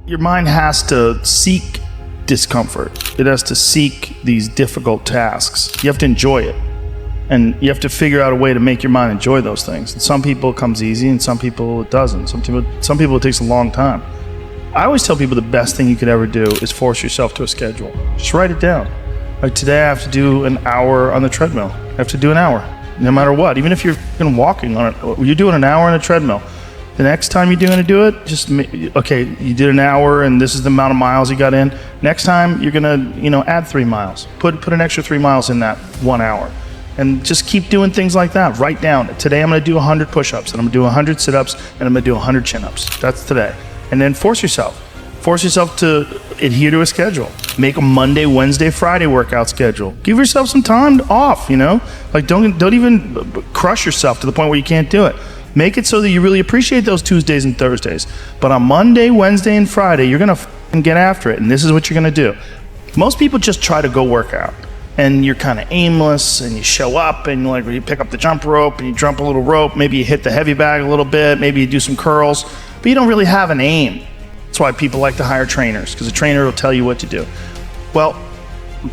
your mind has to seek discomfort. It has to seek these difficult tasks. You have to enjoy it. And you have to figure out a way to make your mind enjoy those things. And some people it comes easy and some people it doesn't. Some people it takes a long time. I always tell people the best thing you could ever do is force yourself to a schedule. Just write it down. Like today I have to do an hour on the treadmill. I have to do an hour, no matter what. Even if you're walking on it, you're doing an hour on a treadmill. The next time you're going to do it, okay, you did an hour and this is the amount of miles you got in. Next time you're going to, add 3 miles. Put an extra 3 miles in that 1 hour. And just keep doing things like that. Write down, today I'm going to do 100 push-ups, and I'm going to do 100 sit-ups, and I'm going to do 100 chin-ups. That's today. And then force yourself to adhere to a schedule. Make a Monday, Wednesday, Friday workout schedule. Give yourself some time off, Like don't even crush yourself to the point where you can't do it. Make it so that you really appreciate those Tuesdays and Thursdays. But on Monday, Wednesday, and Friday, you're going to get after it, and this is what you're going to do. Most people just try to go work out. And you're kind of aimless, and you show up, and you pick up the jump rope, and you jump a little rope, maybe you hit the heavy bag a little bit, maybe you do some curls, but you don't really have an aim. That's why people like to hire trainers, because a trainer will tell you what to do. Well,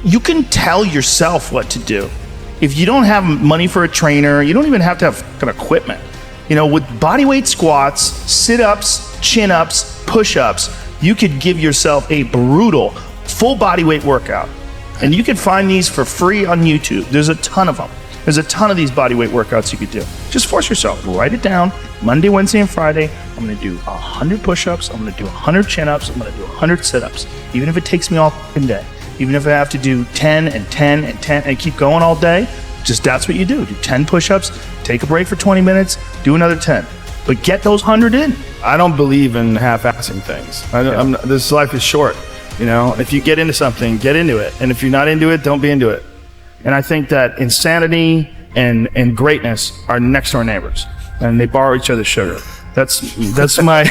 you can tell yourself what to do. If you don't have money for a trainer, you don't even have to have fucking equipment. With bodyweight squats, sit-ups, chin-ups, push-ups, you could give yourself a brutal full bodyweight workout. And you can find these for free on YouTube. There's a ton of them. There's a ton of these bodyweight workouts you could do. Just force yourself. Write it down. Monday, Wednesday, and Friday, I'm going to do 100 push-ups. I'm going to do 100 chin-ups. I'm going to do 100 sit-ups. Even if it takes me all fucking day. Even if I have to do 10 and 10 and 10 and keep going all day, just that's what you do. Do 10 push-ups, take a break for 20 minutes, do another 10. But get those 100 in. I don't believe in half-assing things. This life is short. If you get into something, get into it. And if you're not into it, don't be into it. And I think that insanity and greatness are next door neighbors, and they borrow each other's sugar. That's my,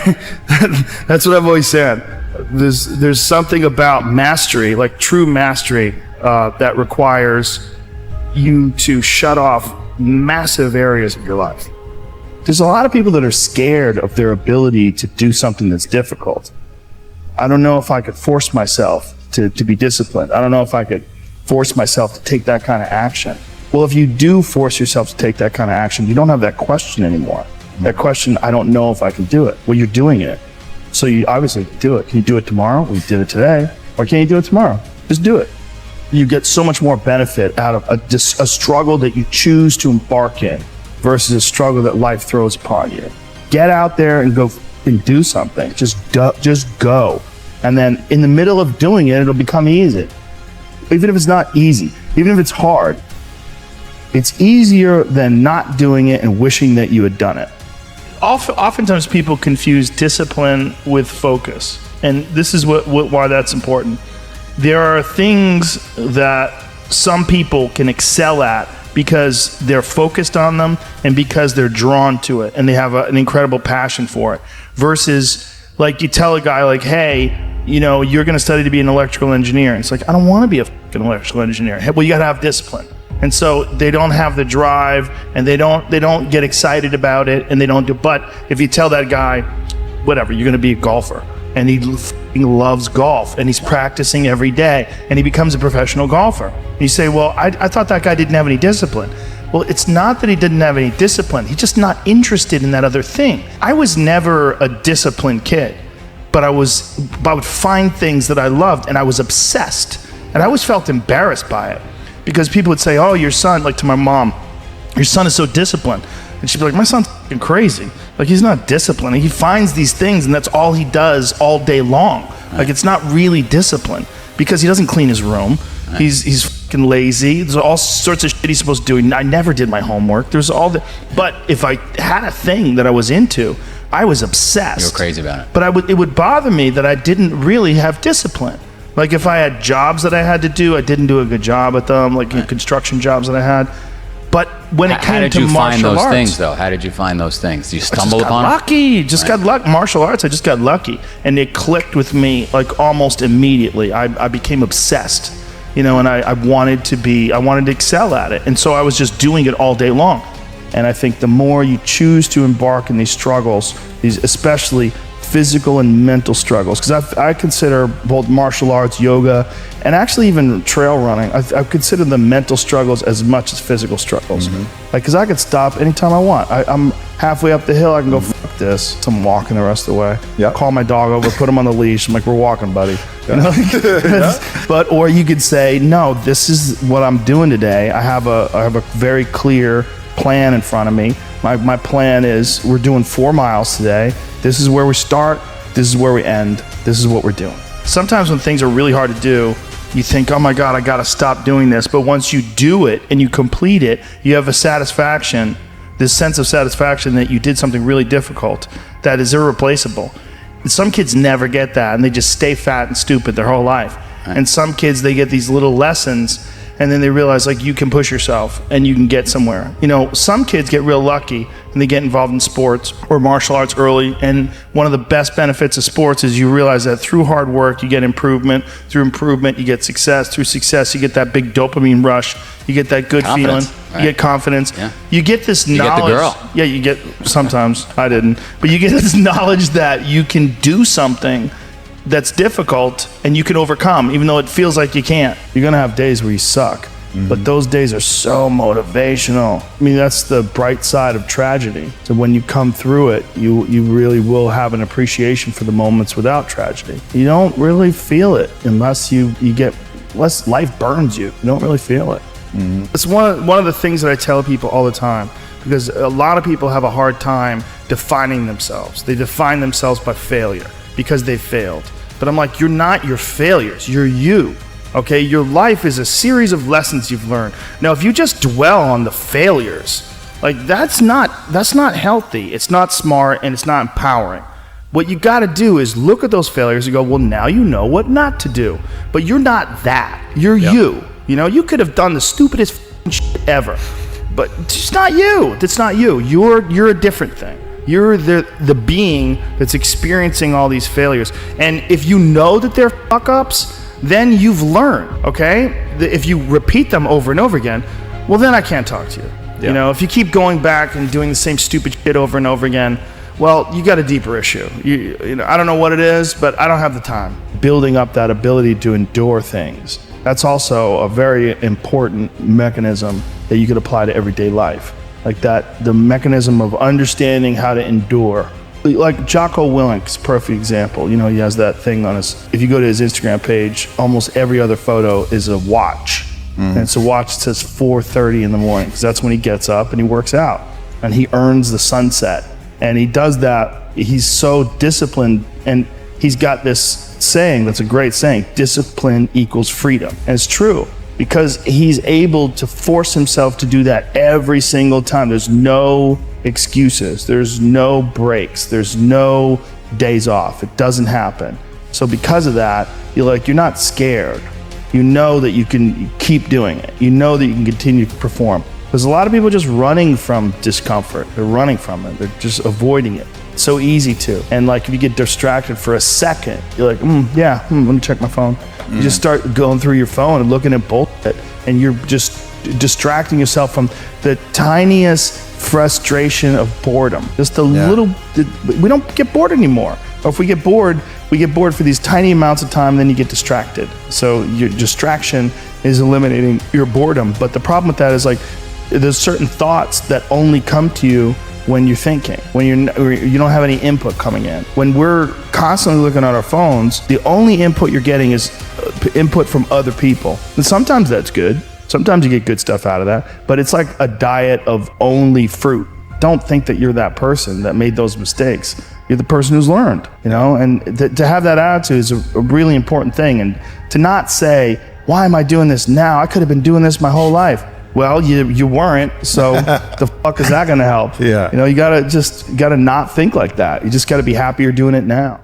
that's what I've always said. There's something about mastery, like true mastery, that requires you to shut off massive areas of your life. There's a lot of people that are scared of their ability to do something that's difficult. I don't know if I could force myself to be disciplined. I don't know if I could force myself to take that kind of action. Well, if you do force yourself to take that kind of action, you don't have that question anymore. That question, I don't know if I can do it. Well, you're doing it. So you obviously can do it. Can you do it tomorrow? We did it today. Or can you do it tomorrow? Just do it. You get so much more benefit out of a struggle that you choose to embark in versus a struggle that life throws upon you. Get out there and go and do something. Just go. And then in the middle of doing it, it'll become easy. Even if it's not easy, even if it's hard, it's easier than not doing it and wishing that you had done it. Oftentimes people confuse discipline with focus. And this is why that's important. There are things that some people can excel at because they're focused on them and because they're drawn to it and they have an incredible passion for it. Versus, like, you tell a guy, like, hey, you're going to study to be an electrical engineer. And it's like, I don't want to be a fucking electrical engineer. Well, you got to have discipline. And so they don't have the drive, and they don't get excited about it, and they don't do. But if you tell that guy, whatever, you're going to be a golfer, and he loves golf, and he's practicing every day, and he becomes a professional golfer. And you say, well, I thought that guy didn't have any discipline. Well, it's not that he didn't have any discipline. He's just not interested in that other thing. I was never a disciplined kid, but I would find things that I loved, and I was obsessed. And I always felt embarrassed by it because people would say, oh, your son, like to my mom, your son is so disciplined. And she'd be like, my son's fucking crazy. Like, he's not disciplined. He finds these things, and that's all he does all day long. Like, it's not really discipline because he doesn't clean his room. He's fucking lazy. There's all sorts of shit he's supposed to do. I never did my homework. There's all the. But if I had a thing that I was into, I was obsessed. You were crazy about it. But it would bother me that I didn't really have discipline. Like, if I had jobs that I had to do, I didn't do a good job at them, like construction jobs that I had. But when it came to martial arts... How did you find those things, though? How did you find those things? Did you stumble upon them? Lucky. Got lucky. Martial arts, I just got lucky. And it clicked with me, like, almost immediately. I became obsessed, and I wanted to excel at it. And so I was just doing it all day long. And I think the more you choose to embark in these struggles, these especially physical and mental struggles, because I consider both martial arts, yoga, and actually even trail running, I consider the mental struggles as much as physical struggles. Like, because I could stop anytime I want. I'm halfway up the hill, I can go, fuck this. So I'm walking the rest of the way. Call my dog over, put him on the leash. I'm like, we're walking, buddy. You know? But, or you could say, no, this is what I'm doing today. I have a very clear plan in front of me. My plan is, we're doing 4 miles today. This is where we start. This is where we end. This is what we're doing. Sometimes when things are really hard to do, you think, oh my God, I got to stop doing this. But once you do it and you complete it, you have a satisfaction, this sense of satisfaction that you did something really difficult that is irreplaceable. And some kids never get that, and they just stay fat and stupid their whole life. Right. And some kids, they get these little lessons, and then they realize, like, you can push yourself and you can get somewhere. You know, some kids get real lucky and they get involved in sports or martial arts early. And one of the best benefits of sports is you realize that through hard work, you get improvement. Through improvement, you get success. Through success, you get that big dopamine rush. You get that good confidence, feeling. right. You get confidence. Yeah. You get this you knowledge. You get the girl. Yeah, you get, sometimes, I didn't. But you get this knowledge that you can do something that's difficult and you can overcome, even though it feels like you can't. You're gonna have days where you suck. But those days are so motivational. I mean, that's the bright side of tragedy. So when you come through it, you really will have an appreciation for the moments without tragedy. You don't really feel it unless unless life burns you. You don't really feel it. It's one of the things that I tell people all the time, because a lot of people have a hard time defining themselves. They define themselves by failure because they failed. But I'm like, you're not your failures, you're you. Okay, your life is a series of lessons you've learned. Now, if you just dwell on the failures, like that's not healthy. It's not smart and it's not empowering. What you got to do is look at those failures and go, well, now you know what not to do. But you're not that. You're you. You know, you could have done the stupidest shit ever, but it's just not you. That's not you. You're a different thing. You're the being that's experiencing all these failures. And if you know that they're fuck ups, then you've learned, okay? If you repeat them over and over again, well, then I can't talk to you. You know, if you keep going back and doing the same stupid shit over and over again, well, you got a deeper issue. You know, I don't know what it is, but I don't have the time. Building up that ability to endure things, that's also a very important mechanism that you could apply to everyday life. Like that, the mechanism of understanding how to endure. Like Jocko Willink's perfect example. You know, he has that thing on his, if you go to his Instagram page, almost every other photo is a watch. And it's a watch that says 4:30 in the morning, because that's when he gets up and he works out and he earns the sunset. And he does that. He's so disciplined, and he's got this saying that's a great saying: discipline equals freedom. And it's true, because he's able to force himself to do that every single time. There's no excuses, there's no breaks, there's no days off. It doesn't happen. So because of that, you're not scared. You know that you can keep doing it. You know that you can continue to perform. There's a lot of people just running from discomfort. They're running from it. They're just avoiding it. It's so easy to. And like, if you get distracted for a second, you're like, let me check my phone. You just start going through your phone and looking at bullshit, and you're just distracting yourself from the tiniest frustration of boredom. Just a little, we don't get bored anymore. Or if we get bored for these tiny amounts of time, then you get distracted. So your distraction is eliminating your boredom. But the problem with that is, like, there's certain thoughts that only come to you when you're thinking, when you don't have any input coming in. When we're constantly looking at our phones, the only input you're getting is input from other people. And sometimes that's good. Sometimes you get good stuff out of that, but it's like a diet of only fruit. Don't think that you're that person that made those mistakes. You're the person who's learned, you know, and to have that attitude is a really important thing. And to not say, why am I doing this now? I could have been doing this my whole life. Well, you weren't, so the fuck is that gonna help? You know, you gotta not think like that. You just gotta be happy you're doing it now.